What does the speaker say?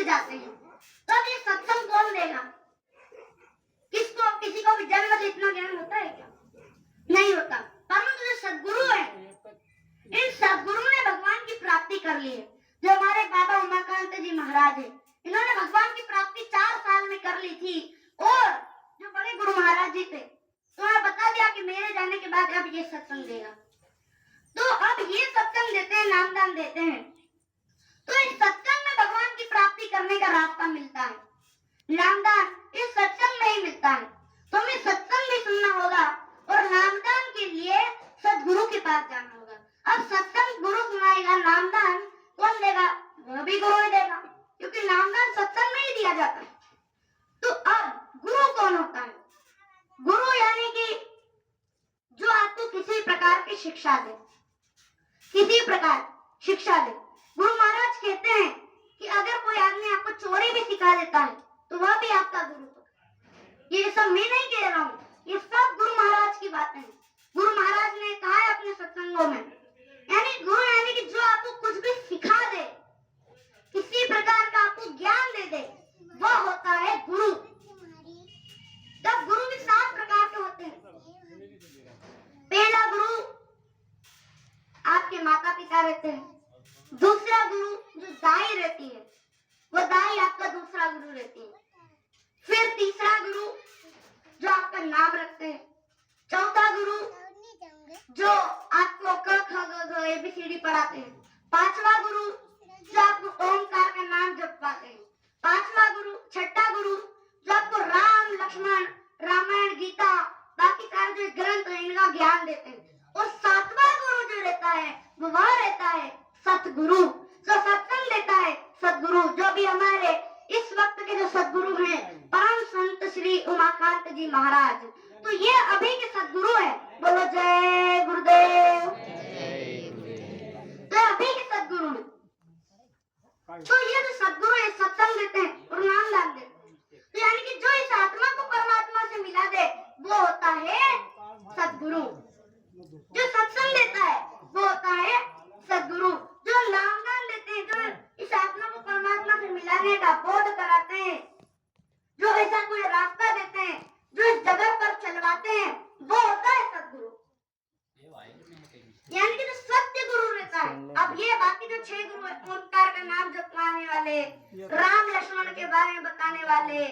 जाते हैं। तो अब ये सत्संग कौन देगा? किसको, किसी को भी जन्म से इतना ज्ञान होता है क्या? नहीं होता। परंतु जो सद्गुरु है, इन सद्गुरुओं ने भगवान की प्राप्ति कर ली है। जो हमारे बाबा उमाकांत जी महाराज है, इन्होंने भगवान की प्राप्ति 4 साल में कर ली थी। और जो बड़े गुरु महाराज जी थे, तो उन्होंने बता दिया कि मेरे जाने के बाद अब ये सत्संग देगा। तो अब ये सत्संग देते हैं, नामदान देते हैं। तो इस सत्संग में भगवान की प्राप्ति करने का रास्ता मिलता है। नामदान इस सत्संग में ही मिलता है। तो हमें सत्संग भी सुनना होगा और नामदान के लिए सद्गुरु के पास जाना होगा। अब सत्संग गुरु सुनाएगा, नामदान कौन देगा? वह भी गुरु ही देगा, क्योंकि नामदान सत्संग में ही दिया जाता है। तो अब गुरु कौन होता है? गुरु यानी कि जो आपको किसी प्रकार की शिक्षा दे, किसी प्रकार शिक्षा दे। गुरु महाराज कहते हैं कि अगर कोई आदमी आपको चोरी भी सिखा देता है तो वह भी आपका गुरु होगा। ये सब मैं नहीं कह रहा हूँ, ये सब गुरु महाराज की बातें हैं। गुरु महाराज ने कहा है अपने सत्संगों में, यानी गुरु यानी कि जो आपको कुछ भी सिखा दे, किसी प्रकार का आपको ज्ञान दे दे, वह होता है गुरु। तब गुरु भी 7 प्रकार के होते हैं। पहला गुरु आपके माता पिता रहते हैं। दूसरा गुरु जो दाई रहती है, वो दाई आपका दूसरा गुरु रहती है। फिर तीसरा गुरु जो आपका नाम रखते हैं। चौथा गुरु जो आपको क ख ग घ ABCD पढ़ाते हैं। पांचवा गुरु जो आपको ओमकार का नाम जपवाते हैं। पांचवा गुरु, छठा गुरु जो आपको राम लक्ष्मण रामायण गीता बाकी सारे जो ग्रंथ हैं इनका ज्ञान देते हैं। और 7वां गुरु जो रहता है वह रहता है सतगुरु, जो सत्संग देता है सतगुरु। जो भी हमारे इस वक्त के जो सदगुरु हैं परम संत श्री उमाकांत जी महाराज, तो ये अभी के सदगुरु है। बोलो जय गुरुदेव। तो अभी के सदगुरु है। तो ये जो सदगुरु है सत्संग देते हैं और नाम दान देते हैं। तो यानी कि जो इस आत्मा को परमात्मा से मिला दे वो होता है सदगुरु। जो सत्संग देता है वो होता है सदगुरु। जो नाम दान देते हैं, जो इस आत्मा को परमात्मा से मिलाने का बोध कराते हैं, जो ऐसा कोई रास्ता देते हैं, जो इस जगत पर चलवाते हैं, वो होता है सदगुरु। यानी कि जो सत्य गुरु रहता है। अब ये बाकी जो 6 गुरु है, ओंकार का नाम जपवाने वाले, राम लक्ष्मण के बारे में बताने वाले,